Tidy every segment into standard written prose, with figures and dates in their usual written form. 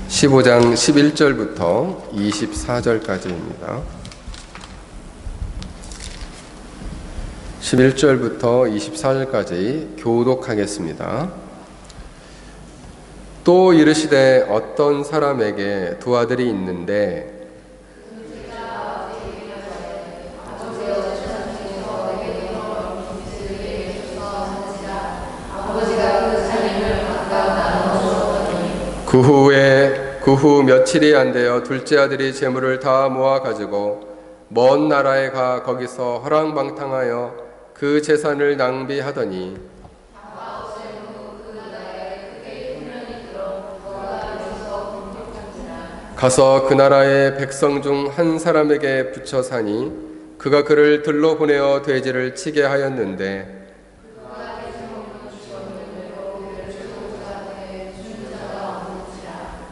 15장 11절부터 24절까지입니다. 11절부터 24절까지 교독하겠습니다. 또 이르시되 어떤 사람에게 두 아들이 있는데 그 후 며칠이 안 되어 둘째 아들이 재물을 다 모아 가지고 먼 나라에 가 거기서 허랑방탕하여 그 재산을 낭비하더니 가서 그 나라의 백성 중 한 사람에게 붙여 사니 그가 그를 들러 보내어 돼지를 치게 하였는데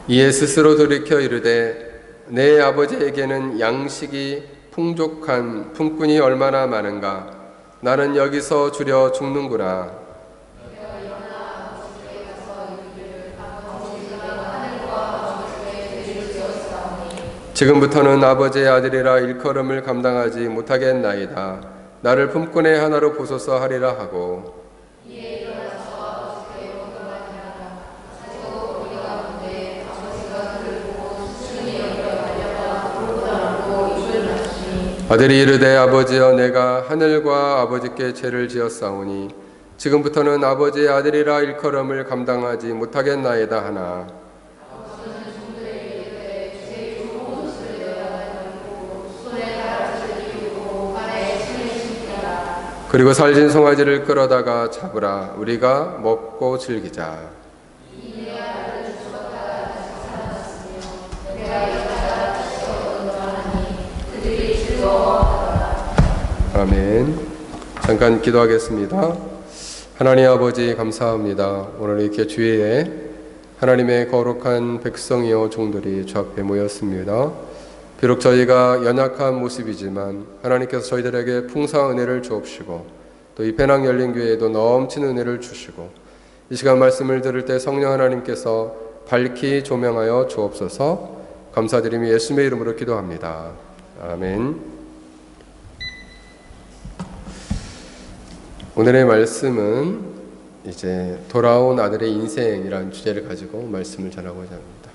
이에 스스로 돌이켜 이르되 내 아버지에게는 양식이 풍족한 품꾼이 얼마나 많은가 나는 여기서 주려 죽는구나. 지금부터는 아버지의 아들이라 일컬음을 감당하지 못하겠나이다. 나를 품꾼의 하나로 보소서 하리라 하고 아들이 이르되 아버지여 내가 하늘과 아버지께 죄를 지었사오니 지금부터는 아버지의 아들이라 일컬음을 감당하지 못하겠나이다 하나 그리고 살진 송아지를 끌어다가 잡으라 우리가 먹고 즐기자. 아멘. 잠깐 기도하겠습니다. 하나님 아버지 감사합니다. 오늘 이렇게 주위에 하나님의 거룩한 백성이요 종들이 주 앞에 모였습니다. 비록 저희가 연약한 모습이지만 하나님께서 저희들에게 풍성한 은혜를 주옵시고 또 이 배낭 열린 교회에도 넘치는 은혜를 주시고 이 시간 말씀을 들을 때 성령 하나님께서 밝히 조명하여 주옵소서. 감사드리며 예수님의 이름으로 기도합니다. 아멘. 오늘의 말씀은 이제 돌아온 아들의 인생이라는 주제를 가지고 말씀을 전하고자 합니다.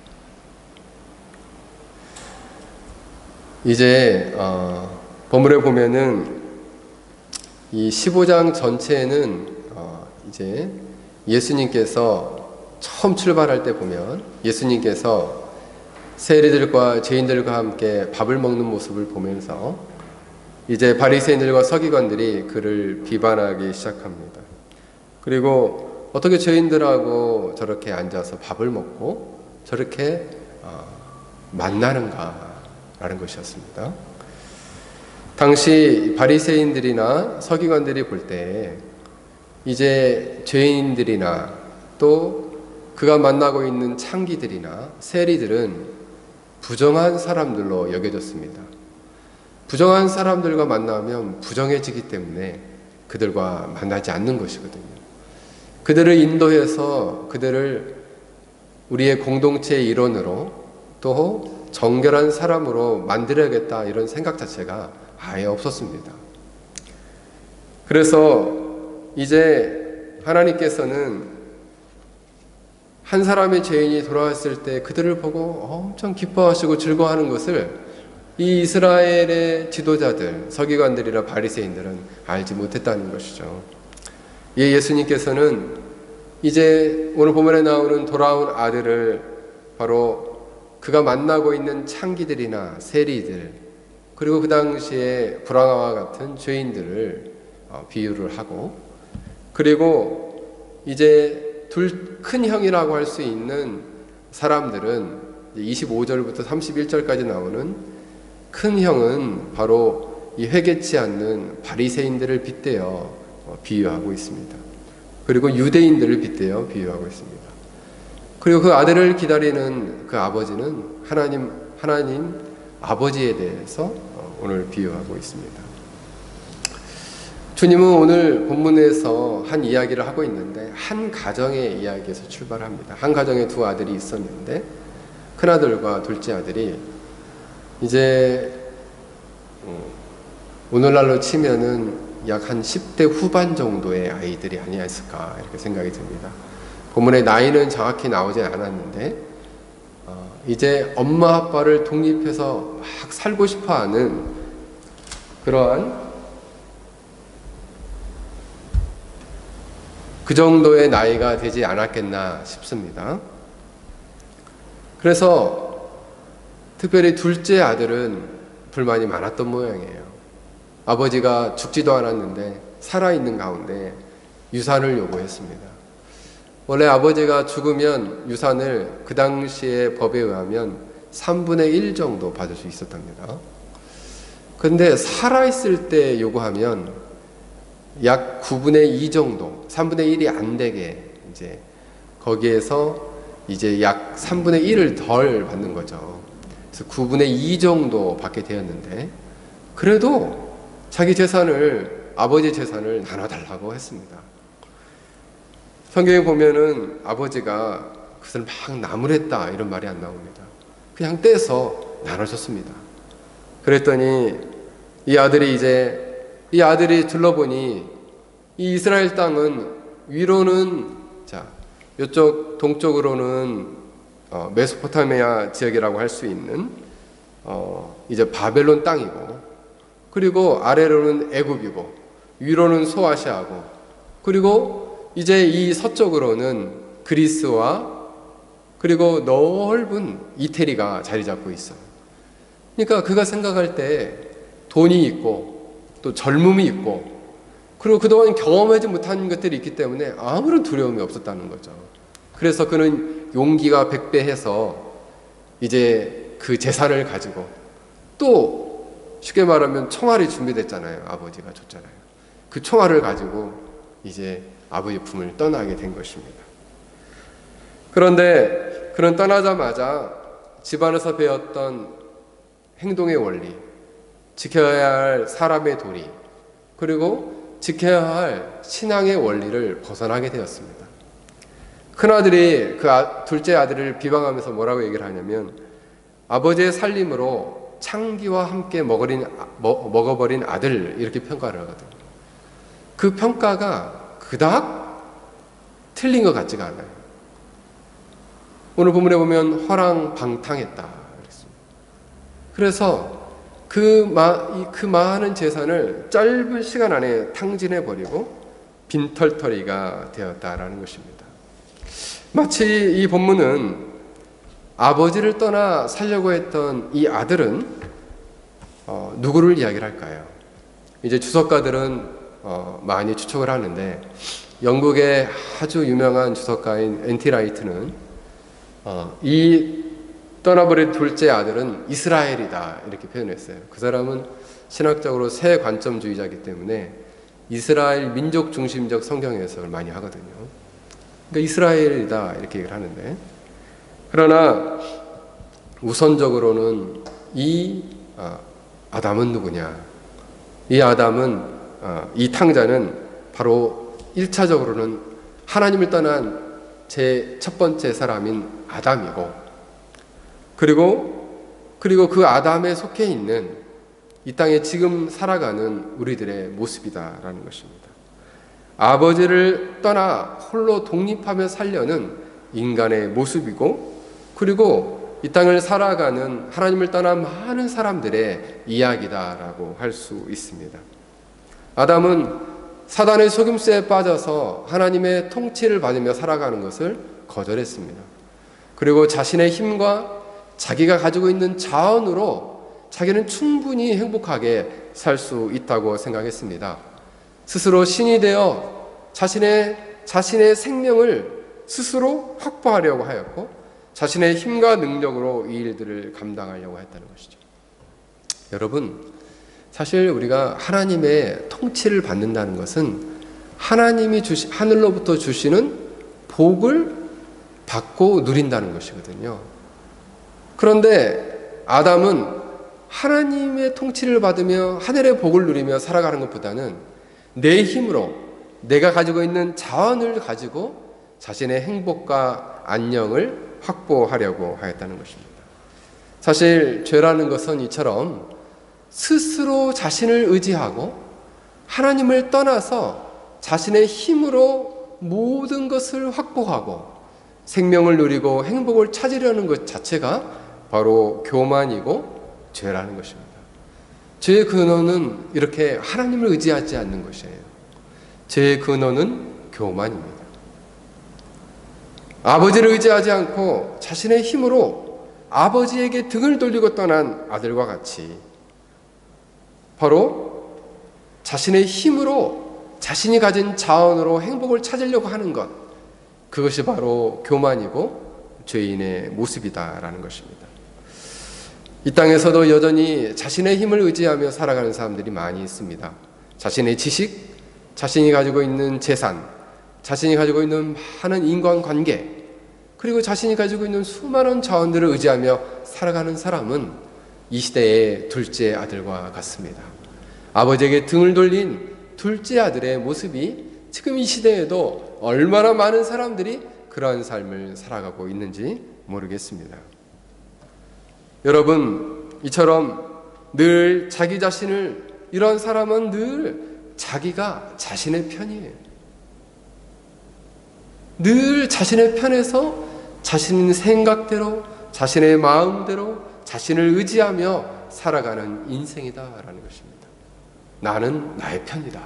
이제 본문에 보면은 이 15장 전체는 이제 예수님께서 처음 출발할 때 보면 예수님께서 세리들과 죄인들과 함께 밥을 먹는 모습을 보면서 이제 바리새인들과 서기관들이 그를 비판하기 시작합니다. 그리고 어떻게 죄인들하고 저렇게 앉아서 밥을 먹고 저렇게 만나는가라는 것이었습니다. 당시 바리새인들이나 서기관들이 볼 때 이제 죄인들이나 또 그가 만나고 있는 창기들이나 세리들은 부정한 사람들로 여겨졌습니다. 부정한 사람들과 만나면 부정해지기 때문에 그들과 만나지 않는 것이거든요. 그들을 인도해서 그들을 우리의 공동체의 일원으로 또 정결한 사람으로 만들어야겠다 이런 생각 자체가 아예 없었습니다. 그래서 이제 하나님께서는 한 사람의 죄인이 돌아왔을 때 그들을 보고 엄청 기뻐하시고 즐거워하는 것을 이 이스라엘의 지도자들, 서기관들이나 바리새인들은 알지 못했다는 것이죠. 예수님께서는 이제 오늘 본문에 나오는 돌아온 아들을 바로 그가 만나고 있는 창기들이나 세리들 그리고 그 당시에 불황아와 같은 죄인들을 비유를 하고 그리고 이제 둘 큰 형이라고 할 수 있는 사람들은 25절부터 31절까지 나오는 큰 형은 바로 이 회개치 않는 바리새인들을 빗대어 비유하고 있습니다. 그리고 유대인들을 빗대어 비유하고 있습니다. 그리고 그 아들을 기다리는 그 아버지는 하나님 아버지에 대해서 오늘 비유하고 있습니다. 주님은 오늘 본문에서 한 이야기를 하고 있는데 한 가정의 이야기에서 출발합니다. 한 가정에 두 아들이 있었는데 큰아들과 둘째 아들이 이제 오늘날로 치면은 약 한 10대 후반 정도의 아이들이 아니었을까 이렇게 생각이 듭니다. 본문의 나이는 정확히 나오지 않았는데 이제 엄마 아빠를 독립해서 막 살고 싶어하는 그러한 그 정도의 나이가 되지 않았겠나 싶습니다. 그래서 특별히 둘째 아들은 불만이 많았던 모양이에요. 아버지가 죽지도 않았는데 살아있는 가운데 유산을 요구했습니다. 원래 아버지가 죽으면 유산을 그 당시의 법에 의하면 3분의 1 정도 받을 수 있었답니다. 그런데 살아있을 때 요구하면 약 9분의 2 정도, 3분의 1이 안 되게 이제 거기에서 이제 약 3분의 1을 덜 받는 거죠. 그래서 9분의 2 정도 받게 되었는데 그래도 자기 재산을, 아버지 재산을 나눠달라고 했습니다. 성경에 보면은 아버지가 그것을 막 나무랬다 이런 말이 안 나옵니다. 그냥 떼서 나눠줬습니다. 그랬더니 이 아들이 둘러보니 이 이스라엘 땅은 위로는 이쪽 동쪽으로는 메소포타미아 지역이라고 할 수 있는 이제 바벨론 땅이고, 그리고 아래로는 애굽이고 위로는 소아시아고, 그리고 이제 이 서쪽으로는 그리스와 그리고 넓은 이태리가 자리 잡고 있어요. 그러니까 그가 생각할 때 돈이 있고 또 젊음이 있고 그리고 그동안 경험하지 못한 것들이 있기 때문에 아무런 두려움이 없었다는 거죠. 그래서 그는 용기가 백배해서 이제 그 재산을 가지고, 또 쉽게 말하면 총알이 준비됐잖아요. 아버지가 줬잖아요. 그 총알을 가지고 이제 아버지 품을 떠나게 된 것입니다. 그런데 그는 떠나자마자 집안에서 배웠던 행동의 원리, 지켜야 할 사람의 도리, 그리고 지켜야 할 신앙의 원리를 벗어나게 되었습니다. 큰아들이 둘째 아들을 비방하면서 뭐라고 얘기를 하냐면, 아버지의 살림으로 창기와 함께 먹어버린 아들, 이렇게 평가를 하거든요. 그 평가가 그닥 틀린 것 같지가 않아요. 오늘 본문에 보면 허랑방탕했다 그랬습니다. 그래서 그 많은 재산을 짧은 시간 안에 탕진해버리고 빈털터리가 되었다라는 것입니다. 마치 이 본문은 아버지를 떠나 살려고 했던 이 아들은 누구를 이야기를 할까요? 이제 주석가들은 많이 추측을 하는데, 영국의 아주 유명한 주석가인 N.T. 라이트는 이 떠나버린 둘째 아들은 이스라엘이다 이렇게 표현했어요. 그 사람은 신학적으로 새 관점주의자이기 때문에 이스라엘 민족 중심적 성경 해석을 많이 하거든요. 그러니까 이스라엘이다 이렇게 얘기를 하는데, 그러나 우선적으로는 이 아담은 누구냐? 이 아담은, 이 탕자는 바로 1차적으로는 하나님을 떠난 제 첫 번째 사람인 아담이고, 그리고 그 아담에 속해 있는 이 땅에 지금 살아가는 우리들의 모습이다라는 것입니다. 아버지를 떠나 홀로 독립하며 살려는 인간의 모습이고, 그리고 이 땅을 살아가는 하나님을 떠난 많은 사람들의 이야기다라고 할 수 있습니다. 아담은 사단의 속임수에 빠져서 하나님의 통치를 받으며 살아가는 것을 거절했습니다. 그리고 자신의 힘과 자기가 가지고 있는 자원으로 자기는 충분히 행복하게 살 수 있다고 생각했습니다. 스스로 신이 되어 자신의 생명을 스스로 확보하려고 하였고, 자신의 힘과 능력으로 이 일들을 감당하려고 했다는 것이죠. 여러분, 사실 우리가 하나님의 통치를 받는다는 것은 하나님이 하늘로부터 주시는 복을 받고 누린다는 것이거든요. 그런데 아담은 하나님의 통치를 받으며 하늘의 복을 누리며 살아가는 것보다는 내 힘으로, 내가 가지고 있는 자원을 가지고 자신의 행복과 안녕을 확보하려고 하였다는 것입니다. 사실 죄라는 것은 이처럼 스스로 자신을 의지하고 하나님을 떠나서 자신의 힘으로 모든 것을 확보하고 생명을 누리고 행복을 찾으려는 것 자체가 바로 교만이고 죄라는 것입니다. 죄의 근원은 이렇게 하나님을 의지하지 않는 것이에요. 죄의 근원은 교만입니다. 아버지를 의지하지 않고 자신의 힘으로 아버지에게 등을 돌리고 떠난 아들과 같이 바로 자신의 힘으로 자신이 가진 자원으로 행복을 찾으려고 하는 것, 그것이 바로 교만이고 죄인의 모습이다라는 것입니다. 이 땅에서도 여전히 자신의 힘을 의지하며 살아가는 사람들이 많이 있습니다. 자신의 지식, 자신이 가지고 있는 재산, 자신이 가지고 있는 많은 인간관계, 그리고 자신이 가지고 있는 수많은 자원들을 의지하며 살아가는 사람은 이 시대의 둘째 아들과 같습니다. 아버지에게 등을 돌린 둘째 아들의 모습이 지금 이 시대에도 얼마나 많은 사람들이 그러한 삶을 살아가고 있는지 모르겠습니다. 여러분, 이처럼 늘 자기 자신을, 이런 사람은 늘 자기가 자신의 편이에요. 늘 자신의 편에서 자신 생각대로, 자신의 마음대로 자신을 의지하며 살아가는 인생이다라는 것입니다. 나는 나의 편이다.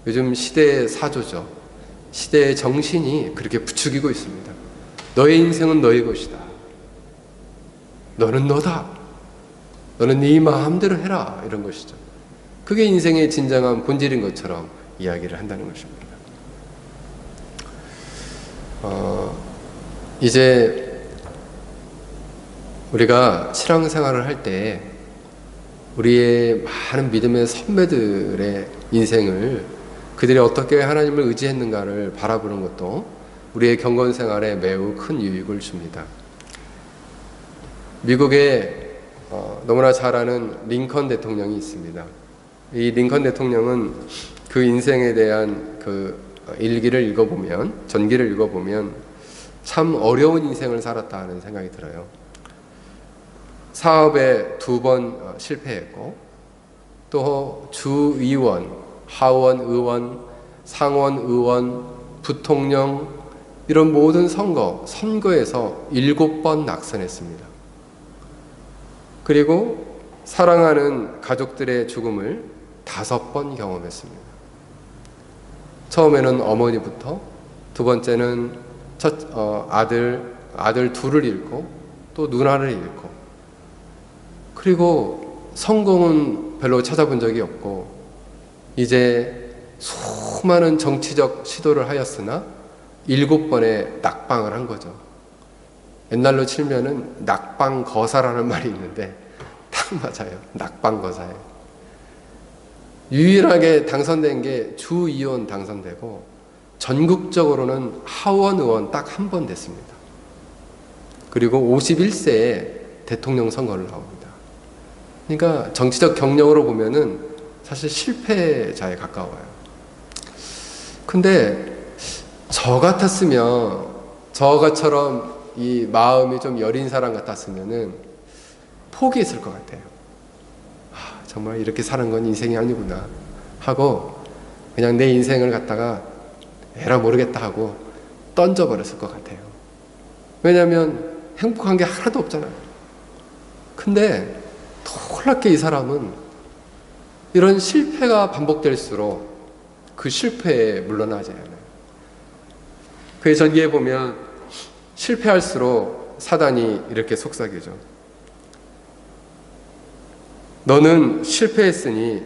요즘 시대의 사조죠. 시대의 정신이 그렇게 부추기고 있습니다. 너의 인생은 너의 것이다. 너는 너다. 너는 네 마음대로 해라. 이런 것이죠. 그게 인생의 진정한 본질인 것처럼 이야기를 한다는 것입니다. 이제 우리가 신앙생활을 할 때 우리의 많은 믿음의 선배들의 인생을, 그들이 어떻게 하나님을 의지했는가를 바라보는 것도 우리의 경건생활에 매우 큰 유익을 줍니다. 미국에 너무나 잘 아는 링컨 대통령이 있습니다. 이 링컨 대통령은 그 인생에 대한 그 일기를 읽어보면, 전기를 읽어보면 참 어려운 인생을 살았다는 생각이 들어요. 사업에 2번 실패했고, 또 주의원, 하원 의원, 상원 의원, 부통령, 이런 모든 선거에서 7번 낙선했습니다. 그리고 사랑하는 가족들의 죽음을 5번 경험했습니다. 처음에는 어머니부터, 두 번째는 아들 둘을 잃고, 또 누나를 잃고, 그리고 성공은 별로 찾아본 적이 없고, 이제 수많은 정치적 시도를 하였으나 7번의 낙방을 한 거죠. 옛날로 치면은 낙방거사라는 말이 있는데 딱 맞아요. 낙방거사예요. 유일하게 당선된 게 주의원 당선되고, 전국적으로는 하원 의원 딱 1번 됐습니다. 그리고 51세에 대통령 선거를 나옵니다. 그러니까 정치적 경력으로 보면은 사실 실패자에 가까워요. 근데 저 같았으면, 저처럼 이 마음이 좀 여린 사람 같았으면은 포기했을 것 같아요. 정말 이렇게 사는 건 인생이 아니구나 하고 그냥 내 인생을 갖다가 에라 모르겠다 하고 던져버렸을 것 같아요. 왜냐하면 행복한 게 하나도 없잖아요. 근데 놀랍게 이 사람은 이런 실패가 반복될수록 그 실패에 물러나지 않아요. 그의 전기에 보면 실패할수록 사단이 이렇게 속삭이죠. 너는 실패했으니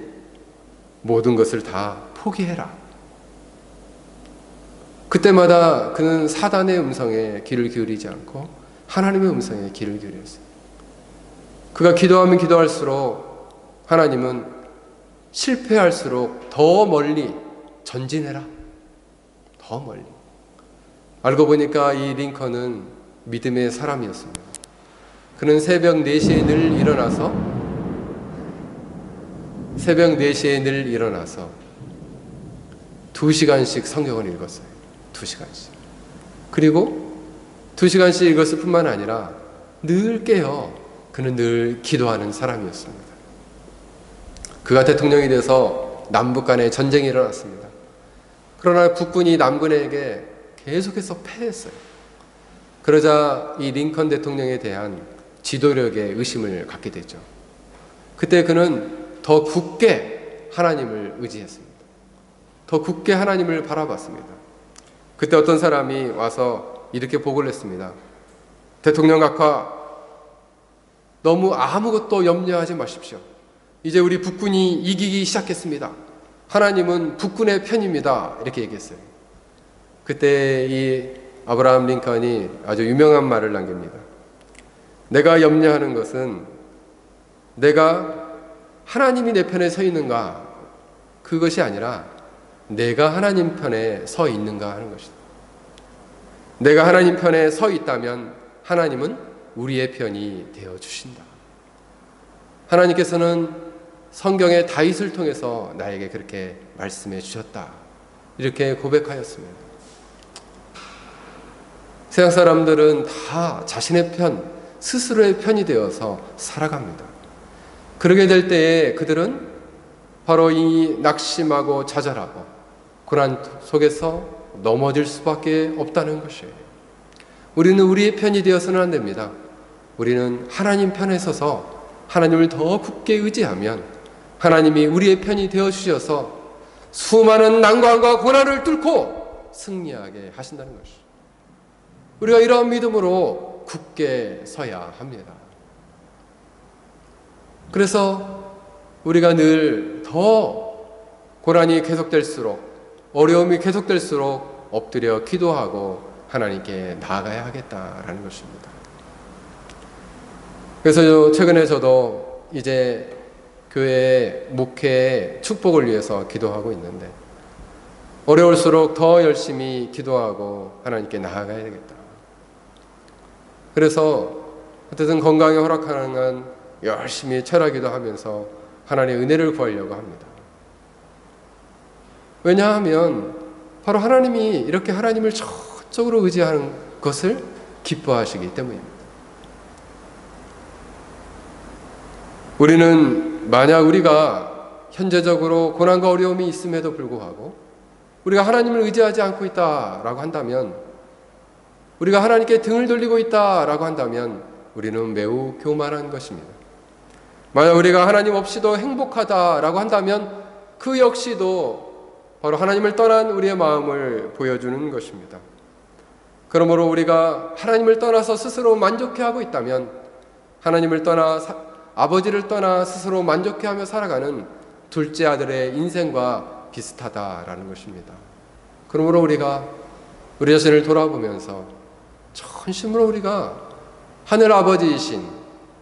모든 것을 다 포기해라. 그때마다 그는 사단의 음성에 귀를 기울이지 않고 하나님의 음성에 귀를 기울였어요. 그가 기도하면 기도할수록 하나님은 실패할수록 더 멀리 전진해라. 더 멀리. 알고 보니까 이 링컨은 믿음의 사람이었습니다. 그는 새벽 4시에 늘 일어나서 2시간씩 성경을 읽었어요. 2시간씩. 그리고 2시간씩 읽었을 뿐만 아니라 늘 깨어 그는 늘 기도하는 사람이었습니다. 그가 대통령이 돼서 남북 간에 전쟁이 일어났습니다. 그러나 북군이 남군에게 계속해서 패했어요. 그러자 이 링컨 대통령에 대한 지도력에 의심을 갖게 되죠. 그때 그는 더 굳게 하나님을 의지했습니다. 더 굳게 하나님을 바라봤습니다. 그때 어떤 사람이 와서 이렇게 보고를 했습니다. 대통령 각하, 너무 아무것도 염려하지 마십시오. 이제 우리 북군이 이기기 시작했습니다. 하나님은 북군의 편입니다. 이렇게 얘기했어요. 그때 이 아브라함 링컨이 아주 유명한 말을 남깁니다. 내가 염려하는 것은 내가 하나님이 내 편에 서 있는가, 그것이 아니라 내가 하나님 편에 서 있는가 하는 것이다. 내가 하나님 편에 서 있다면 하나님은 우리의 편이 되어 주신다. 하나님께서는 성경의 다윗을 통해서 나에게 그렇게 말씀해 주셨다. 이렇게 고백하였습니다. 세상 사람들은 다 자신의 편, 스스로의 편이 되어서 살아갑니다. 그러게 될 때에 그들은 바로 이 낙심하고 좌절하고 고난 속에서 넘어질 수밖에 없다는 것이에요. 우리는 우리의 편이 되어서는 안 됩니다. 우리는 하나님 편에 서서 하나님을 더 굳게 의지하면 하나님이 우리의 편이 되어주셔서 수많은 난관과 고난을 뚫고 승리하게 하신다는 것이죠. 우리가 이러한 믿음으로 굳게 서야 합니다. 그래서 우리가 늘 더 고난이 계속될수록, 어려움이 계속될수록 엎드려 기도하고 하나님께 나아가야 하겠다라는 것입니다. 그래서 최근에 저도 이제 교회 목회의 축복을 위해서 기도하고 있는데, 어려울수록 더 열심히 기도하고 하나님께 나아가야 되겠다. 그래서 어쨌든 건강에 허락하는 한 열심히 철학기도 하면서 하나님의 은혜를 구하려고 합니다. 왜냐하면 바로 하나님이 이렇게 하나님을 전적으로 의지하는 것을 기뻐하시기 때문입니다. 우리는 만약 우리가 현재적으로 고난과 어려움이 있음에도 불구하고 우리가 하나님을 의지하지 않고 있다라고 한다면, 우리가 하나님께 등을 돌리고 있다라고 한다면 우리는 매우 교만한 것입니다. 만약 우리가 하나님 없이도 행복하다라고 한다면 그 역시도 바로 하나님을 떠난 우리의 마음을 보여주는 것입니다. 그러므로 우리가 하나님을 떠나서 스스로 만족해하고 있다면, 하나님을 떠나 아버지를 떠나 스스로 만족해하며 살아가는 둘째 아들의 인생과 비슷하다라는 것입니다. 그러므로 우리가 우리 자신을 돌아보면서 전심으로 우리가 하늘 아버지이신,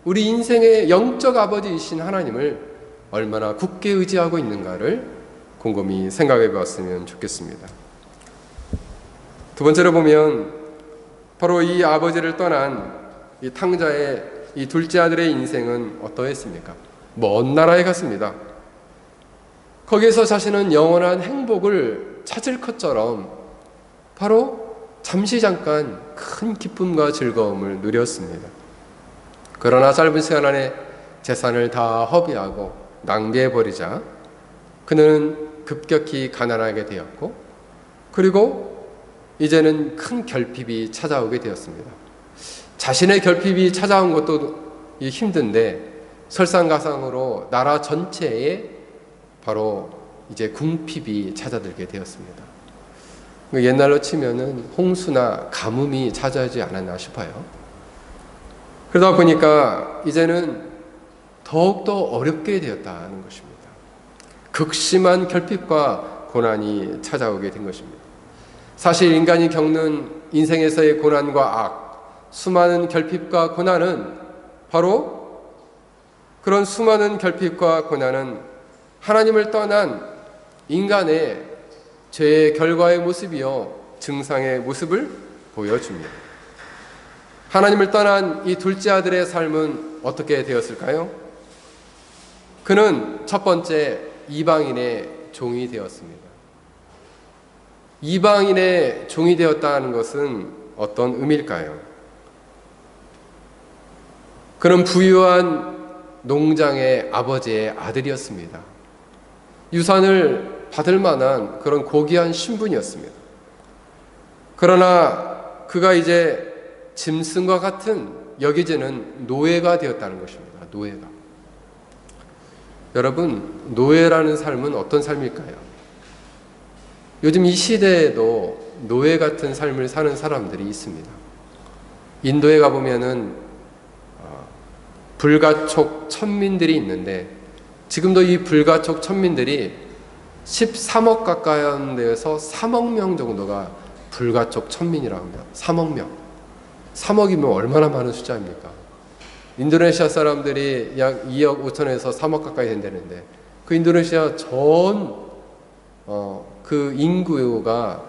우리 인생의 영적 아버지이신 하나님을 얼마나 굳게 의지하고 있는가를 곰곰이 생각해 보았으면 좋겠습니다. 두 번째로 보면 바로 이 아버지를 떠난 이 탕자의 이 둘째 아들의 인생은 어떠했습니까? 먼 나라에 갔습니다. 거기에서 자신은 영원한 행복을 찾을 것처럼 바로 잠시 잠깐 큰 기쁨과 즐거움을 누렸습니다. 그러나 짧은 시간 안에 재산을 다 허비하고 낭비해버리자 그는 급격히 가난하게 되었고, 그리고 이제는 큰 결핍이 찾아오게 되었습니다. 자신의 결핍이 찾아온 것도 힘든데 설상가상으로 나라 전체에 바로 이제 궁핍이 찾아들게 되었습니다. 옛날로 치면은 홍수나 가뭄이 찾아오지 않았나 싶어요. 그러다 보니까 이제는 더욱더 어렵게 되었다는 것입니다. 극심한 결핍과 고난이 찾아오게 된 것입니다. 사실 인간이 겪는 인생에서의 고난과 악, 수많은 결핍과 고난은 바로 그런 수많은 결핍과 고난은 하나님을 떠난 인간의 죄의 결과의 모습이요, 증상의 모습을 보여줍니다. 하나님을 떠난 이 둘째 아들의 삶은 어떻게 되었을까요? 그는 첫 번째 이방인의 종이 되었습니다. 이방인의 종이 되었다는 것은 어떤 의미일까요? 그는 부유한 농장의 아버지의 아들이었습니다. 유산을 받을 만한 그런 고귀한 신분이었습니다. 그러나 그가 이제 짐승과 같은 여기지는 노예가 되었다는 것입니다. 노예가. 여러분, 노예라는 삶은 어떤 삶일까요? 요즘 이 시대에도 노예 같은 삶을 사는 사람들이 있습니다. 인도에 가보면은 불가촉 천민들이 있는데, 지금도 이 불가촉 천민들이 13억 가까이 데에서 3억 명 정도가 불가촉 천민이라고 합니다. 3억 명. 3억이면 얼마나 많은 숫자입니까? 인도네시아 사람들이 약 2억 5천에서 3억 가까이 된다는데, 그 인도네시아 전 그 인구가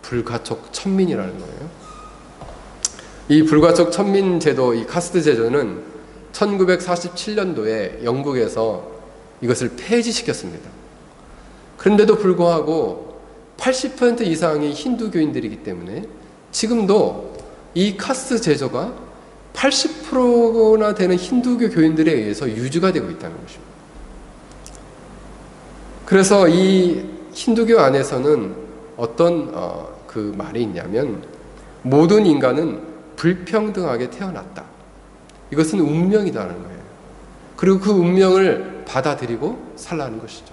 불가촉 천민이라는 거예요. 이 불가촉 천민 제도, 이 카스트 제도는 1947년도에 영국에서 이것을 폐지시켰습니다. 그런데도 불구하고 80% 이상이 힌두교인들이기 때문에 지금도 이 카스트 제도가 80%나 되는 힌두교 교인들에 의해서 유지가 되고 있다는 것입니다. 그래서 이 힌두교 안에서는 어떤 그 말이 있냐면, 모든 인간은 불평등하게 태어났다. 이것은 운명이라는 거예요. 그리고 그 운명을 받아들이고 살라는 것이죠.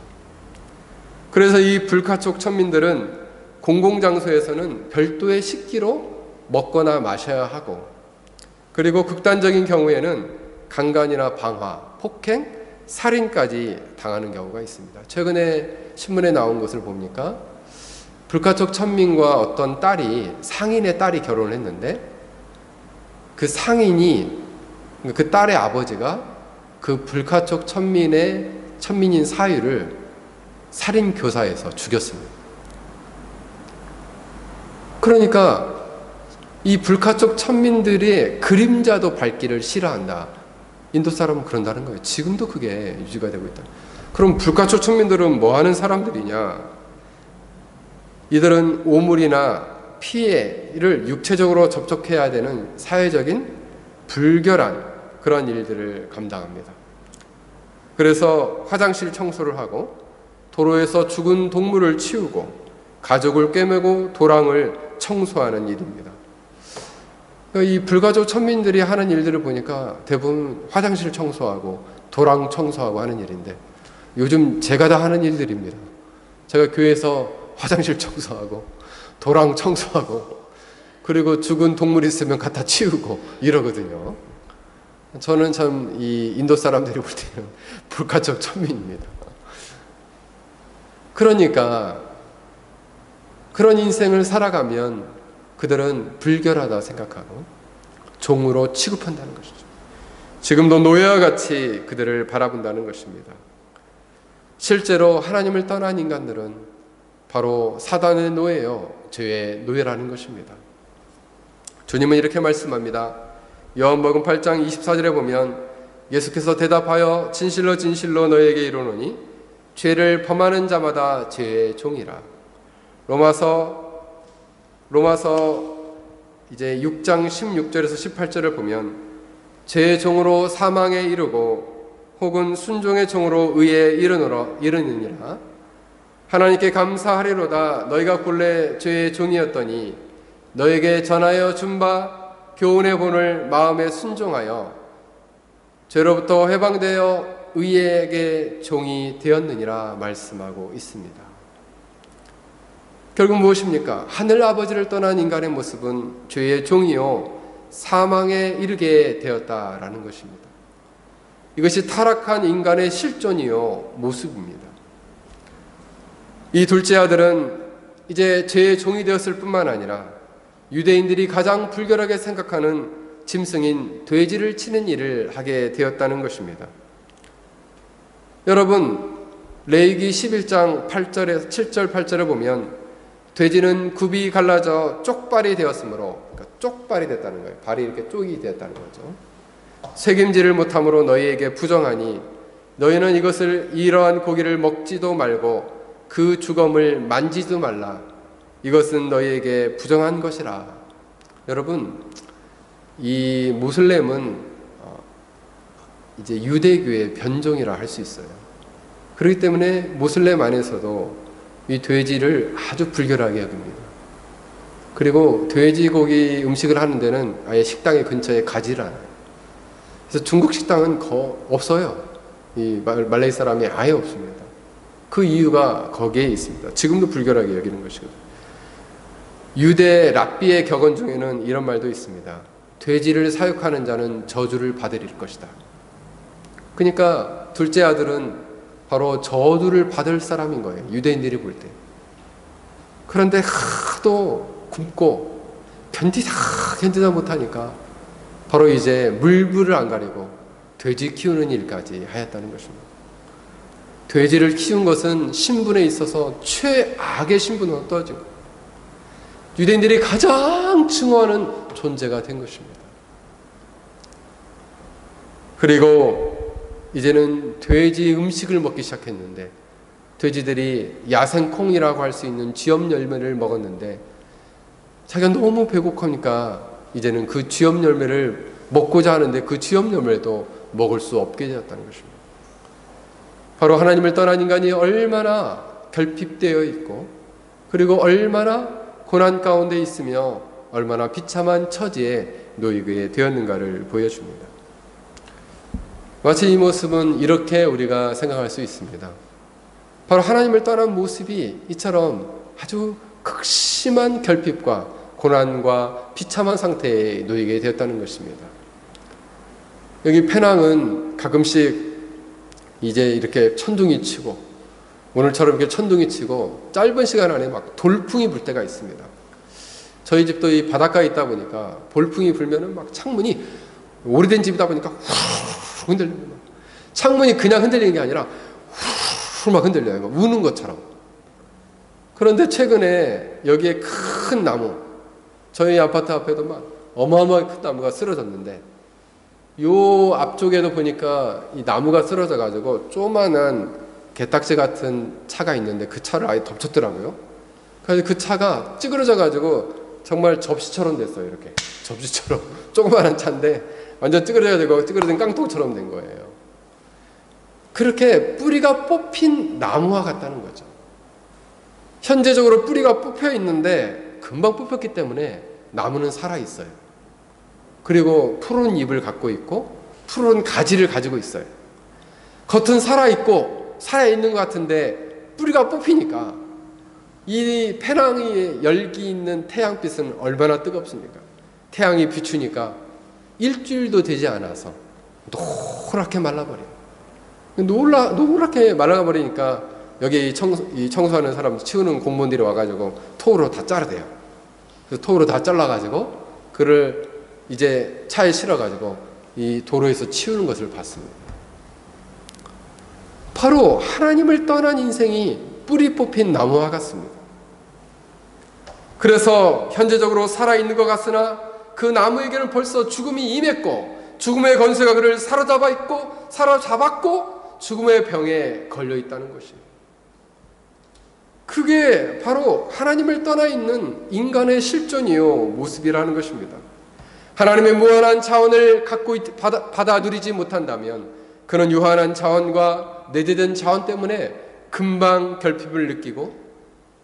그래서 이 불가촉 천민들은 공공장소에서는 별도의 식기로 먹거나 마셔야 하고, 그리고 극단적인 경우에는 강간이나 방화, 폭행, 살인까지 당하는 경우가 있습니다. 최근에 신문에 나온 것을 보니까 불가촉 천민과 어떤 딸이, 상인의 딸이 결혼을 했는데, 그 상인이, 그 딸의 아버지가 그 불가촉 천민인 사위를 살인 교사해서 죽였습니다. 그러니까 이 불가촉 천민들의 그림자도 밟기를 싫어한다. 인도 사람은 그런다는 거예요. 지금도 그게 유지가 되고 있다. 그럼 불가촉 천민들은 뭐 하는 사람들이냐? 이들은 오물이나 피해를 육체적으로 접촉해야 되는 사회적인 불결한 그런 일들을 감당합니다. 그래서 화장실 청소를 하고, 도로에서 죽은 동물을 치우고, 가족을 꿰매고 도랑을 청소하는 일입니다. 이 불가촉 천민들이 하는 일들을 보니까 대부분 화장실 청소하고 도랑 청소하고 하는 일인데, 요즘 제가 다 하는 일들입니다. 제가 교회에서 화장실 청소하고 도랑 청소하고, 그리고 죽은 동물 있으면 갖다 치우고 이러거든요. 저는 참 이 인도 사람들이 볼 때는 불가촉 천민입니다. 그러니까 그런 인생을 살아가면 그들은 불결하다 생각하고 종으로 취급한다는 것이죠. 지금도 노예와 같이 그들을 바라본다는 것입니다. 실제로 하나님을 떠난 인간들은 바로 사단의 노예요, 죄의 노예라는 것입니다. 주님은 이렇게 말씀합니다. 요한복음 8장 24절에 보면, 예수께서 대답하여 진실로 진실로 너에게 이르노니 죄를 범하는 자마다 죄의 종이라. 로마서 이제 6장 16절에서 18절을 보면, 죄의 종으로 사망에 이르고 혹은 순종의 종으로 의에 이르느니라. 하나님께 감사하리로다. 너희가 본래 죄의 종이었더니 너에게 전하여 준 바 교훈의 본을 마음에 순종하여 죄로부터 해방되어 의에게 종이 되었느니라 말씀하고 있습니다. 결국 무엇입니까? 하늘 아버지를 떠난 인간의 모습은 죄의 종이요 사망에 이르게 되었다라는 것입니다. 이것이 타락한 인간의 실존이요 모습입니다. 이 둘째 아들은 이제 죄의 종이 되었을 뿐만 아니라 유대인들이 가장 불결하게 생각하는 짐승인 돼지를 치는 일을 하게 되었다는 것입니다. 여러분, 레위기 11장 7절 8절에 보면 돼지는 굽이 갈라져 쪽발이 되었으므로, 그러니까 쪽발이 됐다는 거예요. 발이 이렇게 쪽이 되었다는 거죠. 책임지를 못함으로 너희에게 부정하니 너희는 이러한 고기를 먹지도 말고 그 주검을 만지지도 말라. 이것은 너희에게 부정한 것이라. 여러분, 이 무슬림은 이제 유대교의 변종이라 할 수 있어요. 그렇기 때문에 모슬렘 안에서도 이 돼지를 아주 불결하게 여깁니다. 그리고 돼지고기 음식을 하는 데는 아예 식당의 근처에 가지를 않아요. 그래서 중국 식당은 없어요. 이 말레이 사람이 아예 없습니다. 그 이유가 거기에 있습니다. 지금도 불결하게 여기는 것이거든요. 유대 랍비의 격언 중에는 이런 말도 있습니다. 돼지를 사육하는 자는 저주를 받을 것이다. 그러니까 둘째 아들은 바로 저주를 받을 사람인 거예요. 유대인들이 볼 때. 그런데 하도 굶고 견디다 못하니까 바로 이제 물불을 안 가리고 돼지 키우는 일까지 하였다는 것입니다. 돼지를 키운 것은 신분에 있어서 최악의 신분으로 떨어진 거예요. 유대인들이 가장 증오하는 존재가 된 것입니다. 그리고 이제는 돼지 음식을 먹기 시작했는데 돼지들이 야생콩이라고 할 수 있는 쥐염 열매를 먹었는데 자기가 너무 배고프니까 이제는 그 쥐염 열매를 먹고자 하는데 그 쥐염 열매도 먹을 수 없게 되었다는 것입니다. 바로 하나님을 떠난 인간이 얼마나 결핍되어 있고 그리고 얼마나 고난 가운데 있으며 얼마나 비참한 처지에 놓이게 되었는가를 보여줍니다. 마치 이 모습은 이렇게 우리가 생각할 수 있습니다. 바로 하나님을 떠난 모습이 이처럼 아주 극심한 결핍과 고난과 비참한 상태에 놓이게 되었다는 것입니다. 여기 페낭은 가끔씩 이제 이렇게 천둥이 치고 오늘처럼 이렇게 천둥이 치고 짧은 시간 안에 막 돌풍이 불 때가 있습니다. 저희 집도 이 바닷가에 있다 보니까 돌풍이 불면은 막 창문이 오래된 집이다 보니까 후 흔들립니다. 창문이 그냥 흔들리는 게 아니라 후 막 흔들려요. 막 우는 것처럼. 그런데 최근에 여기에 큰 나무, 저희 아파트 앞에도 막 어마어마하게 큰 나무가 쓰러졌는데 요 앞쪽에도 보니까 이 나무가 쓰러져 가지고 조그만한 개딱지 같은 차가 있는데 그 차를 아예 덮쳤더라고요. 그래서 그 차가 찌그러져 가지고 정말 접시처럼 됐어요. 이렇게 접시처럼 조그만한 차인데 완전 찌그러진 깡통처럼 된 거예요. 그렇게 뿌리가 뽑힌 나무와 같다는 거죠. 현재적으로 뿌리가 뽑혀 있는데 금방 뽑혔기 때문에 나무는 살아 있어요. 그리고 푸른 잎을 갖고 있고 푸른 가지를 가지고 있어요. 겉은 살아 있고 살아 있는 것 같은데 뿌리가 뽑히니까 이 페낭이 열기 있는 태양빛은 얼마나 뜨겁습니까? 태양이 비추니까 일주일도 되지 않아서 노랗게 말라버려요. 노랗게 말라버리니까 여기 청소하는 사람 치우는 공무원들이 와가지고 통으로 다 자르대요. 그래서 통으로 다 잘라가지고 그를 이제 차에 실어가지고 이 도로에서 치우는 것을 봤습니다. 바로 하나님을 떠난 인생이 뿌리 뽑힌 나무와 같습니다. 그래서 현재적으로 살아있는 것 같으나 그 나무에게는 벌써 죽음이 임했고 죽음의 권세가 그를 사로잡았고 죽음의 병에 걸려 있다는 것이에요. 그게 바로 하나님을 떠나 있는 인간의 실존이요 모습이라는 것입니다. 하나님의 무한한 자원을 갖고 받아 누리지 못한다면 그는 유한한 자원과 내재된 자원 때문에 금방 결핍을 느끼고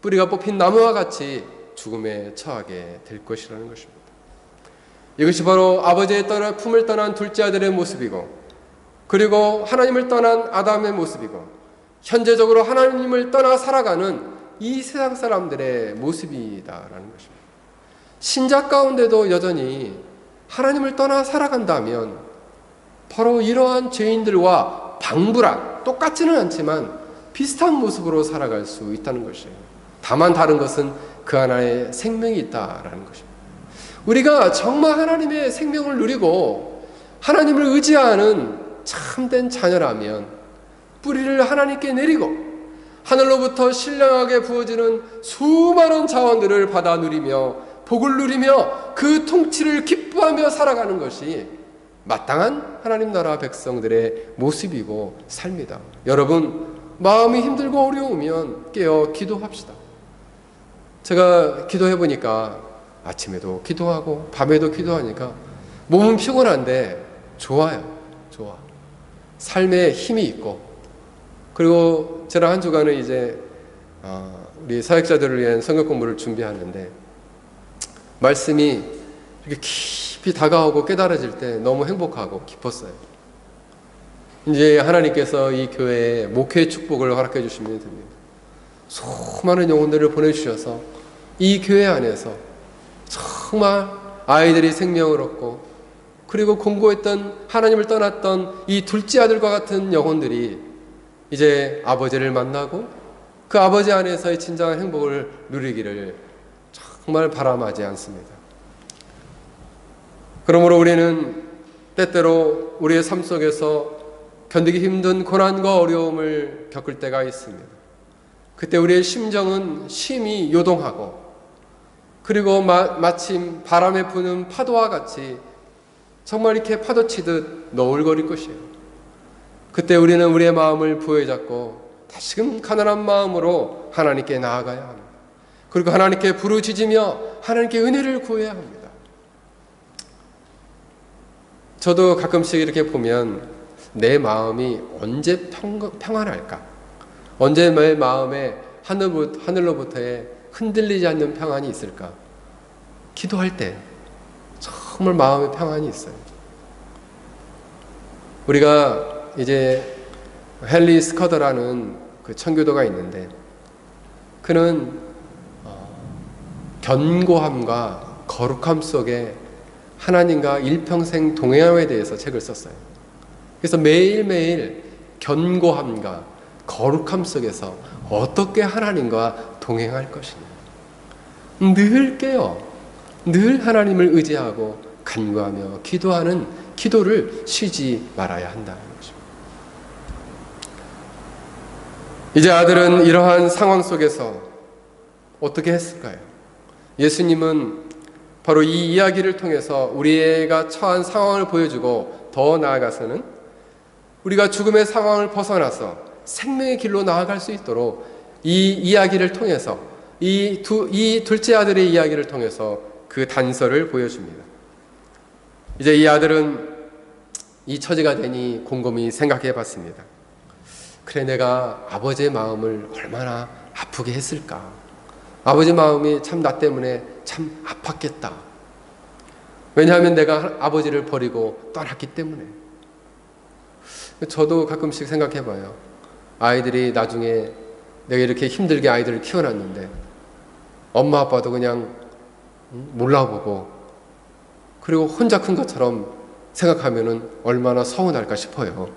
뿌리가 뽑힌 나무와 같이 죽음에 처하게 될 것이라는 것입니다. 이것이 바로 아버지의 품을 떠난 둘째 아들의 모습이고 그리고 하나님을 떠난 아담의 모습이고 현재적으로 하나님을 떠나 살아가는 이 세상 사람들의 모습이다라는 것입니다. 신자 가운데도 여전히 하나님을 떠나 살아간다면 바로 이러한 죄인들과 방불한 똑같지는 않지만 비슷한 모습으로 살아갈 수 있다는 것이에요. 다만 다른 것은 그 하나의 생명이 있다라는 것입니다. 우리가 정말 하나님의 생명을 누리고 하나님을 의지하는 참된 자녀라면 뿌리를 하나님께 내리고 하늘로부터 신령하게 부어지는 수많은 자원들을 받아 누리며 복을 누리며 그 통치를 기뻐하며 살아가는 것이 마땅한 하나님 나라 백성들의 모습이고 삶이다. 여러분 마음이 힘들고 어려우면 깨어 기도합시다. 제가 기도해 보니까 아침에도 기도하고 밤에도 기도하니까 몸은 피곤한데 좋아요. 좋아. 삶에 힘이 있고, 그리고 지난 한 주간은 이제 우리 사역자들을 위한 성경 공부를 준비하는데 말씀이 이렇게 깊이 다가오고 깨달아질 때 너무 행복하고 기뻤어요. 이제 하나님께서 이 교회에 목회의 축복을 허락해 주시면 됩니다. 수많은 영혼들을 보내주셔서 이 교회 안에서 정말 아이들이 생명을 얻고, 그리고 공고했던 하나님을 떠났던 이 둘째 아들과 같은 영혼들이 이제 아버지를 만나고 그 아버지 안에서의 진정한 행복을 누리기를 정말 바람하지 않습니다. 그러므로 우리는 때때로 우리의 삶 속에서 견디기 힘든 고난과 어려움을 겪을 때가 있습니다. 그때 우리의 심정은 심히 요동하고, 그리고 마침 바람에 부는 파도와 같이 정말 이렇게 파도치듯 너울거릴 것이에요. 그때 우리는 우리의 마음을 부여잡고 다시금 가난한 마음으로 하나님께 나아가야 합니다. 그리고 하나님께 부르짖으며 하나님께 은혜를 구해야 합니다. 저도 가끔씩 이렇게 보면 내 마음이 언제 평안할까? 언제 내 마음에 하늘로부터의 흔들리지 않는 평안이 있을까? 기도할 때 정말 마음의 평안이 있어요. 우리가 이제 헨리 스커더라는 그 청교도가 있는데, 그는 견고함과 거룩함 속에 하나님과 일평생 동행함에 대해서 책을 썼어요. 그래서 매일매일 견고함과 거룩함 속에서 어떻게 하나님과 동행할 것이냐, 늘 깨어 늘 하나님을 의지하고 간구하며 기도하는 기도를 쉬지 말아야 한다는 것입니다. 이제 아들은 이러한 상황 속에서 어떻게 했을까요? 예수님은 바로 이 이야기를 통해서 우리가 처한 상황을 보여주고, 더 나아가서는 우리가 죽음의 상황을 벗어나서 생명의 길로 나아갈 수 있도록 이 이야기를 통해서, 이 둘째 아들의 이야기를 통해서 그 단서를 보여줍니다. 이제 이 아들은 이 처지가 되니 곰곰이 생각해 봤습니다. 그래, 내가 아버지의 마음을 얼마나 아프게 했을까? 아버지 마음이 참 나 때문에 참 아팠겠다. 왜냐하면 내가 아버지를 버리고 떠났기 때문에. 저도 가끔씩 생각해 봐요. 아이들이 나중에 내가 이렇게 힘들게 아이들을 키워놨는데 엄마 아빠도 그냥 몰라보고, 그리고 혼자 큰 것처럼 생각하면은 얼마나 서운할까 싶어요.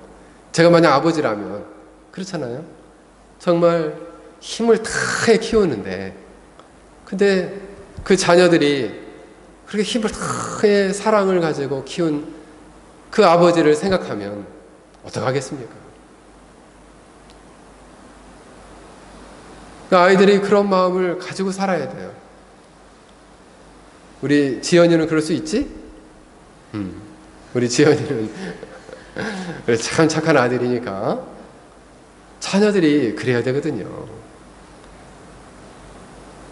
제가 만약 아버지라면 그렇잖아요. 정말 힘을 다해 키우는데, 근데 그 자녀들이 그렇게 힘을 다해 사랑을 가지고 키운 그 아버지를 생각하면 어떡하겠습니까? 그 아이들이 그런 마음을 가지고 살아야 돼요. 우리 지연이는 그럴 수 있지? 우리 지연이는 참 착한 아들이니까 자녀들이 그래야 되거든요.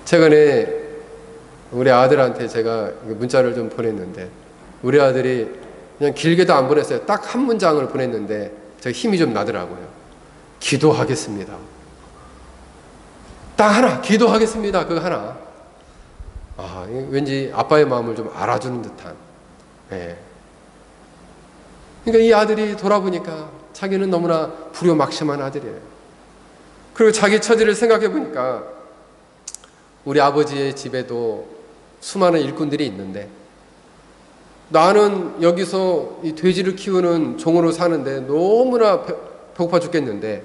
최근에 우리 아들한테 제가 문자를 좀 보냈는데, 우리 아들이 그냥 길게도 안 보냈어요. 딱 한 문장을 보냈는데 제가 힘이 좀 나더라고요. 기도하겠습니다. 딱 하나, 기도하겠습니다. 그거 하나. 왠지 아빠의 마음을 좀 알아주는 듯한. 예. 그러니까 이 아들이 돌아보니까 자기는 너무나 불효막심한 아들이에요. 그리고 자기 처지를 생각해 보니까 우리 아버지의 집에도 수많은 일꾼들이 있는데, 나는 여기서 이 돼지를 키우는 종으로 사는데 너무나 배고파 죽겠는데,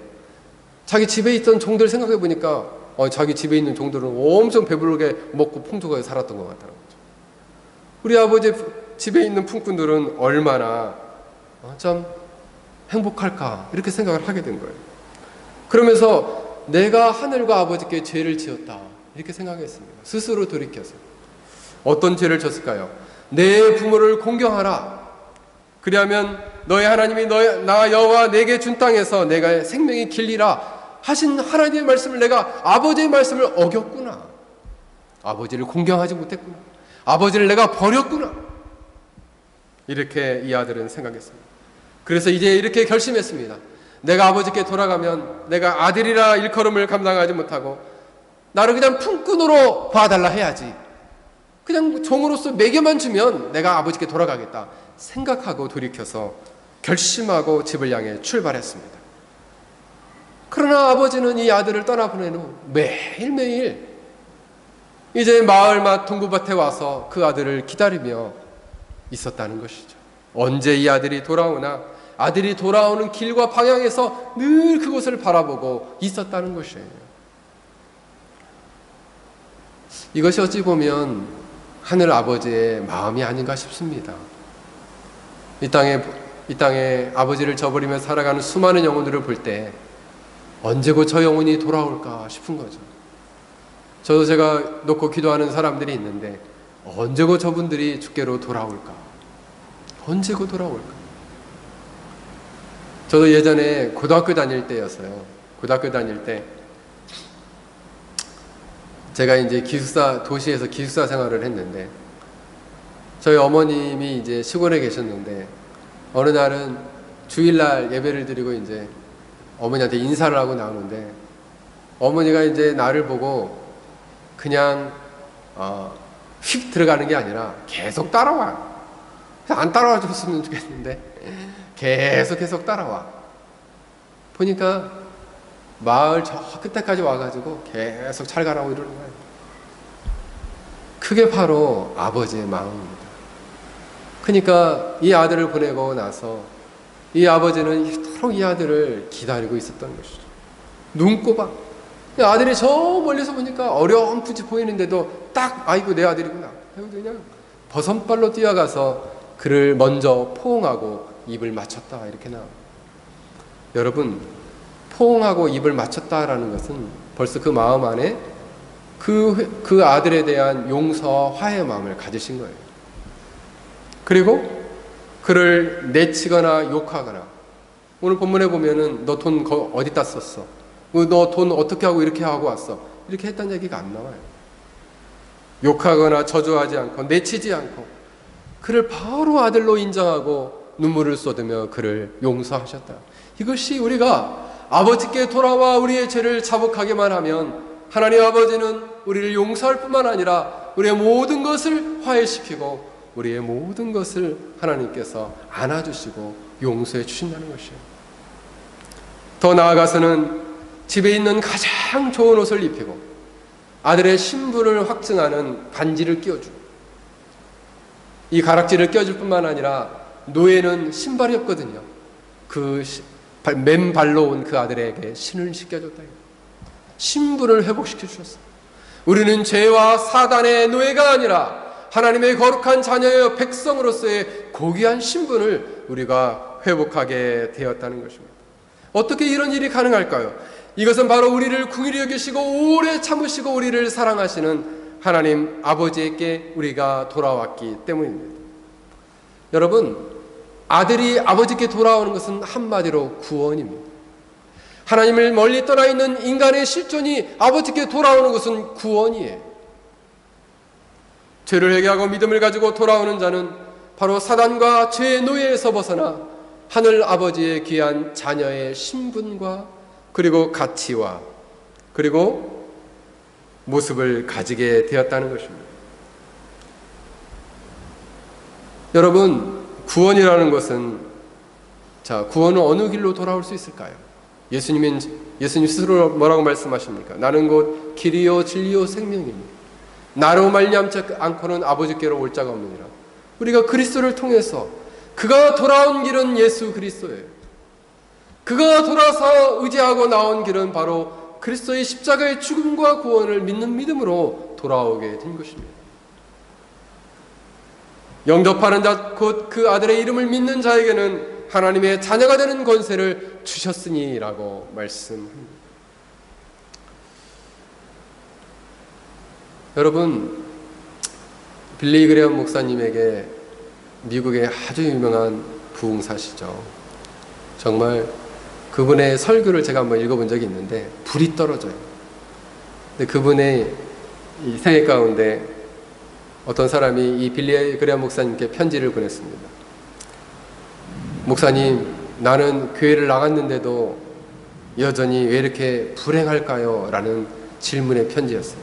자기 집에 있던 종들 생각해 보니까 자기 집에 있는 종들은 엄청 배부르게 먹고 풍족하게 살았던 것 같다는 거죠. 우리 아버지 집에 있는 품꾼들은 얼마나 참 행복할까, 이렇게 생각을 하게 된 거예요. 그러면서 내가 하늘과 아버지께 죄를 지었다, 이렇게 생각했습니다. 스스로 돌이켜서. 어떤 죄를 졌을까요? 내 부모를 공경하라. 그리하면 너의 하나님이 나 여호와 내게 준 땅에서 내가 생명의 길리라 하신 하나님의 말씀을 내가 아버지의 말씀을 어겼구나. 아버지를 공경하지 못했구나. 아버지를 내가 버렸구나. 이렇게 이 아들은 생각했습니다. 그래서 이제 이렇게 결심했습니다. 내가 아버지께 돌아가면 내가 아들이라 일컬음을 감당하지 못하고 나를 그냥 품꾼으로 봐달라 해야지. 그냥 종으로서 매겨만 주면 내가 아버지께 돌아가겠다 생각하고 돌이켜서 결심하고 집을 향해 출발했습니다. 그러나 아버지는 이 아들을 떠나보낸 후 매일매일 이제 마을맛 동구밭에 와서 그 아들을 기다리며 있었다는 것이죠. 언제 이 아들이 돌아오나 아들이 돌아오는 길과 방향에서 늘 그곳을 바라보고 있었다는 것이에요. 이것이 어찌 보면 하늘 아버지의 마음이 아닌가 싶습니다. 이 땅에 아버지를 저버리며 살아가는 수많은 영혼들을 볼 때 언제고 저 영혼이 돌아올까 싶은 거죠. 저도 제가 놓고 기도하는 사람들이 있는데 언제고 저분들이 주께로 돌아올까? 언제고 돌아올까? 저도 예전에 고등학교 다닐 때였어요. 고등학교 다닐 때 제가 이제 도시에서 기숙사 생활을 했는데 저희 어머님이 이제 시골에 계셨는데 어느 날은 주일날 예배를 드리고 이제 어머니한테 인사를 하고 나오는데 어머니가 이제 나를 보고 그냥 휙 들어가는 게 아니라 계속 따라와요. 안 따라와 줬으면 좋겠는데 계속 따라와. 보니까 마을 저 끝에까지 와가지고 계속 잘 가라고 이러는 거예요. 그게 바로 아버지의 마음입니다. 그러니까 이 아들을 보내고 나서 이 아버지는 이토록 이 아들을 기다리고 있었던 것이죠. 눈꼽아. 아들이 저 멀리서 보니까 어렴풋이 보이는데도 딱 아이고 내 아들이구나. 그냥 버선발로 뛰어가서 그를 먼저 포옹하고 입을 맞췄다 이렇게 나와요. 여러분, 포옹하고 입을 맞췄다라는 것은 벌써 그 마음 안에 그 아들에 대한 용서, 화해의 마음을 가지신 거예요. 그리고 그를 내치거나 욕하거나, 오늘 본문에 보면은 너 돈 어디다 썼어? 너 돈 어떻게 하고 이렇게 하고 왔어? 이렇게 했다는 얘기가 안 나와요. 욕하거나 저주하지 않고 내치지 않고 그를 바로 아들로 인정하고 눈물을 쏟으며 그를 용서하셨다. 이것이 우리가 아버지께 돌아와 우리의 죄를 자복하게만 하면 하나님 아버지는 우리를 용서할 뿐만 아니라 우리의 모든 것을 화해시키고 우리의 모든 것을 하나님께서 안아주시고 용서해 주신다는 것이에요. 더 나아가서는 집에 있는 가장 좋은 옷을 입히고 아들의 신분을 확증하는 반지를 끼워주고, 이 가락지를 끼워줄 뿐만 아니라 노예는 신발이 없거든요. 그 맨발로 온 그 아들에게 신을 신겨줬다. 신분을 회복시켜 주셨어요. 우리는 죄와 사단의 노예가 아니라 하나님의 거룩한 자녀여 백성으로서의 고귀한 신분을 우리가 회복하게 되었다는 것입니다. 어떻게 이런 일이 가능할까요? 이것은 바로 우리를 긍휼히 여기시고 오래 참으시고 우리를 사랑하시는 하나님 아버지에게 우리가 돌아왔기 때문입니다. 여러분, 아들이 아버지께 돌아오는 것은 한마디로 구원입니다. 하나님을 멀리 떠나 있는 인간의 실존이 아버지께 돌아오는 것은 구원이에요. 죄를 회개하고 믿음을 가지고 돌아오는 자는 바로 사단과 죄의 노예에서 벗어나 하늘 아버지의 귀한 자녀의 신분과 그리고 가치와 그리고 모습을 가지게 되었다는 것입니다. 여러분, 구원이라는 것은, 구원은 어느 길로 돌아올 수 있을까요? 예수님 스스로 뭐라고 말씀하십니까? 나는 곧 길이요 진리요 생명입니다. 나로 말미암지 않고는 아버지께로 올 자가 없느니라. 우리가 그리스도를 통해서, 그가 돌아온 길은 예수 그리스도예요. 그가 돌아서 의지하고 나온 길은 바로 그리스도의 십자가의 죽음과 구원을 믿는 믿음으로 돌아오게 된 것입니다. 영접하는 자, 곧 그 아들의 이름을 믿는 자에게는 하나님의 자녀가 되는 권세를 주셨으니라고 말씀합니다. 여러분, 빌리 그레엄 목사님에게 미국의 아주 유명한 부흥사시죠. 정말 그분의 설교를 제가 한번 읽어본 적이 있는데 불이 떨어져요. 근데 그분의 이 생애 가운데 어떤 사람이 이 빌리 그레엄 목사님께 편지를 보냈습니다. 목사님, 나는 교회를 나갔는데도 여전히 왜 이렇게 불행할까요? 라는 질문의 편지였어요.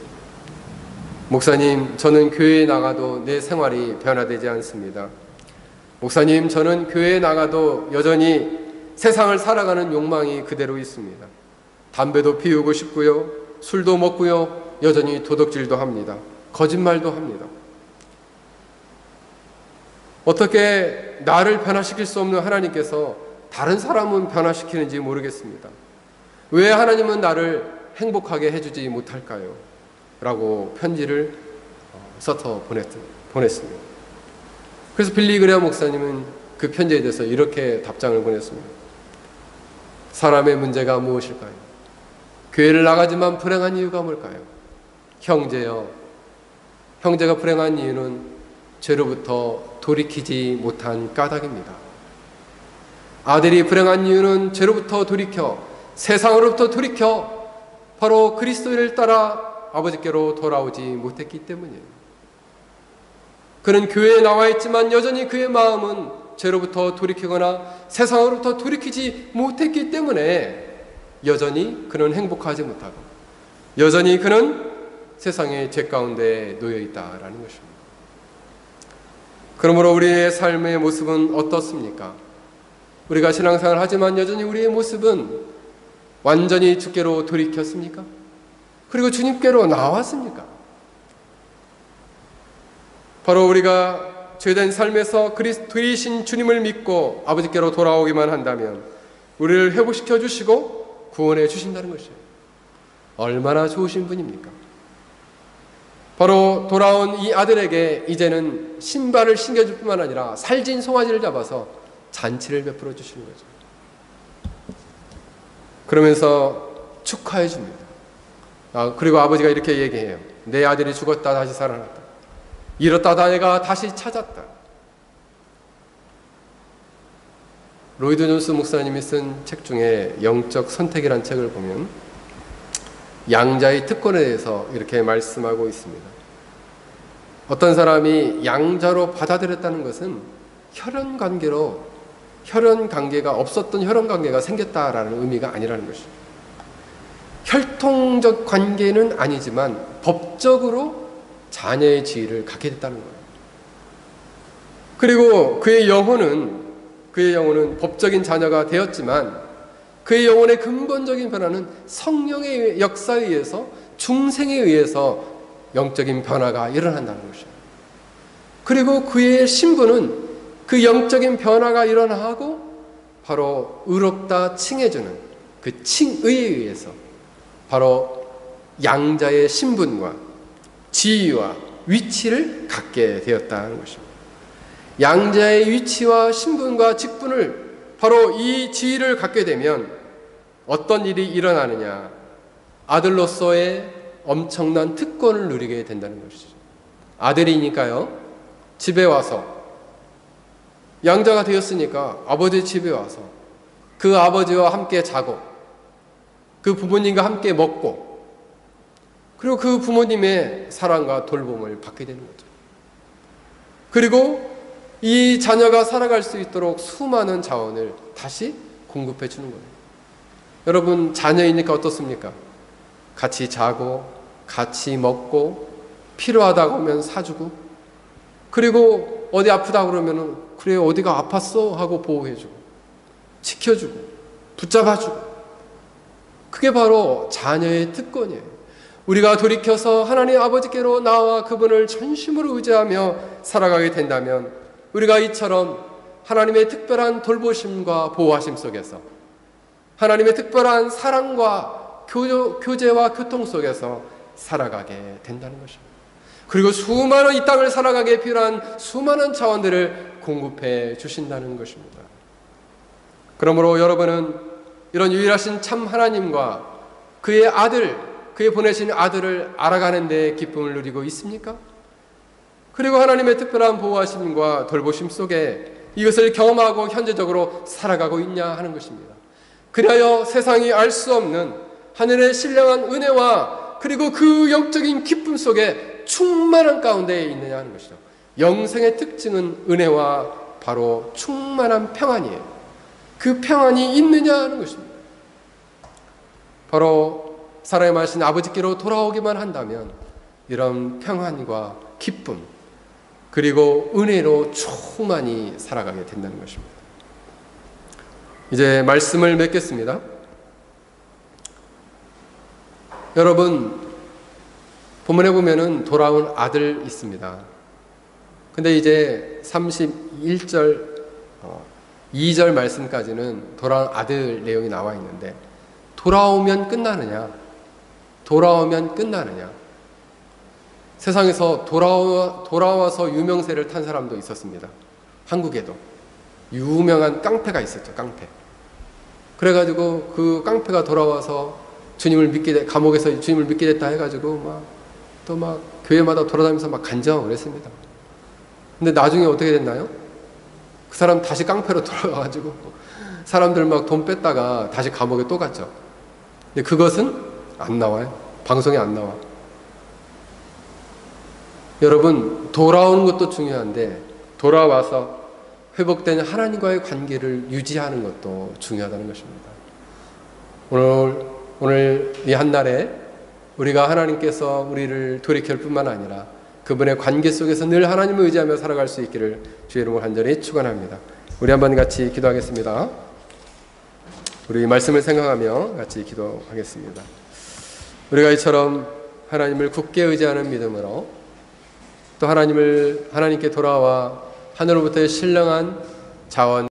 목사님, 저는 교회에 나가도 내 생활이 변화되지 않습니다. 목사님, 저는 교회에 나가도 여전히 세상을 살아가는 욕망이 그대로 있습니다. 담배도 피우고 싶고요, 술도 먹고요, 여전히 도둑질도 합니다. 거짓말도 합니다. 어떻게 나를 변화시킬 수 없는 하나님께서 다른 사람은 변화시키는지 모르겠습니다. 왜 하나님은 나를 행복하게 해주지 못할까요? 라고 편지를 써서 보냈습니다. 그래서 빌리 그레엄 목사님은 그 편지에 대해서 이렇게 답장을 보냈습니다. 사람의 문제가 무엇일까요? 교회를 나가지만 불행한 이유가 뭘까요? 형제여, 형제가 불행한 이유는 죄로부터 돌이키지 못한 까닭입니다. 아들이 불행한 이유는 죄로부터 돌이켜, 세상으로부터 돌이켜 바로 그리스도를 따라 아버지께로 돌아오지 못했기 때문이에요. 그는 교회에 나와 있지만 여전히 그의 마음은 죄로부터 돌이키거나 세상으로부터 돌이키지 못했기 때문에 여전히 그는 행복하지 못하고 여전히 그는 세상의 죄 가운데 놓여 있다라는 것입니다. 그러므로 우리의 삶의 모습은 어떻습니까? 우리가 신앙생활을 하지만 여전히 우리의 모습은 완전히 주께로 돌이켰습니까? 그리고 주님께로 나왔습니까? 바로 우리가 죄된 삶에서 그리스도이신 주님을 믿고 아버지께로 돌아오기만 한다면 우리를 회복시켜 주시고 구원해 주신다는 것이에요. 얼마나 좋으신 분입니까? 바로 돌아온 이 아들에게 이제는 신발을 신겨줄 뿐만 아니라 살진 송아지를 잡아서 잔치를 베풀어 주시는 거죠. 그러면서 축하해 줍니다. 그리고 아버지가 이렇게 얘기해요. 내 아들이 죽었다 다시 살아났다. 잃었다 내가 다시 찾았다. 로이드 존스 목사님이 쓴 책 중에 영적 선택이라는 책을 보면 양자의 특권에 대해서 이렇게 말씀하고 있습니다. 어떤 사람이 양자로 받아들였다는 것은 혈연관계가 없었던 혈연관계가 생겼다라는 의미가 아니라는 것입니다. 혈통적 관계는 아니지만 법적으로 자녀의 지위를 갖게 됐다는 거예요. 그리고 그의 영혼은 법적인 자녀가 되었지만 그의 영혼의 근본적인 변화는 성령의 역사에 의해서 중생에 의해서 영적인 변화가 일어난다는 것이에요. 그리고 그의 신분은 그 영적인 변화가 일어나고 바로 의롭다 칭해주는 그 칭의에 의해서 바로 양자의 신분과 지위와 위치를 갖게 되었다는 것입니다. 양자의 위치와 신분과 직분을 바로 이 지위를 갖게 되면 어떤 일이 일어나느냐? 아들로서의 엄청난 특권을 누리게 된다는 것이죠. 아들이니까요, 집에 와서 양자가 되었으니까 아버지 집에 와서 그 아버지와 함께 자고 그 부모님과 함께 먹고 그리고 그 부모님의 사랑과 돌봄을 받게 되는 거죠. 그리고 이 자녀가 살아갈 수 있도록 수많은 자원을 다시 공급해 주는 거예요. 여러분, 자녀이니까 어떻습니까? 같이 자고 같이 먹고 필요하다고 하면 사주고 그리고 어디 아프다고 그러면 그래 어디가 아팠어 하고 보호해주고 지켜주고 붙잡아주고 그게 바로 자녀의 특권이에요. 우리가 돌이켜서 하나님 아버지께로 나와 그분을 전심으로 의지하며 살아가게 된다면 우리가 이처럼 하나님의 특별한 돌보심과 보호하심 속에서 하나님의 특별한 사랑과 교제와 교통 속에서 살아가게 된다는 것입니다. 그리고 수많은 이 땅을 살아가기에 필요한 수많은 자원들을 공급해 주신다는 것입니다. 그러므로 여러분은 이런 유일하신 참 하나님과 그의 아들, 그의 보내신 아들을 알아가는 데 기쁨을 누리고 있습니까? 그리고 하나님의 특별한 보호하심과 돌보심 속에 이것을 경험하고 현재적으로 살아가고 있냐 하는 것입니다. 그리하여 세상이 알 수 없는 하늘의 신령한 은혜와 그리고 그 영적인 기쁨 속에 충만한 가운데에 있느냐 하는 것이죠. 영생의 특징은 은혜와 바로 충만한 평안이에요. 그 평안이 있느냐 하는 것입니다. 바로 사랑의 하신 아버지께로 돌아오기만 한다면 이런 평안과 기쁨 그리고 은혜로 충만히 살아가게 된다는 것입니다. 이제 말씀을 맺겠습니다. 여러분, 본문에 보면은 돌아온 아들 있습니다. 근데 이제 31절 2절 말씀까지는 돌아온 아들 내용이 나와 있는데, 돌아오면 끝나느냐? 돌아오면 끝나느냐? 세상에서 돌아와서 유명세를 탄 사람도 있었습니다. 한국에도 유명한 깡패가 있었죠. 깡패. 그래가지고 그 깡패가 돌아와서 주님을 감옥에서 주님을 믿게 됐다 해가지고 또 교회마다 돌아다니면서 간증하고 그랬습니다. 근데 나중에 어떻게 됐나요? 그 사람 다시 깡패로 돌아와가지고 사람들 돈 뺐다가 다시 감옥에 또 갔죠. 근데 그것은 안 나와요. 방송에 안 나와. 여러분, 돌아오는 것도 중요한데 돌아와서 회복된 하나님과의 관계를 유지하는 것도 중요하다는 것입니다. 오늘 이 한날에 우리가 하나님께서 우리를 돌이킬 뿐만 아니라 그분의 관계 속에서 늘 하나님을 의지하며 살아갈 수 있기를 주의 이름으로 간절히 축원합니다. 우리 한번 같이 기도하겠습니다. 우리 말씀을 생각하며 같이 기도하겠습니다. 우리가 이처럼 하나님을 굳게 의지하는 믿음으로 또 하나님께 돌아와 하늘로부터의 신령한 자원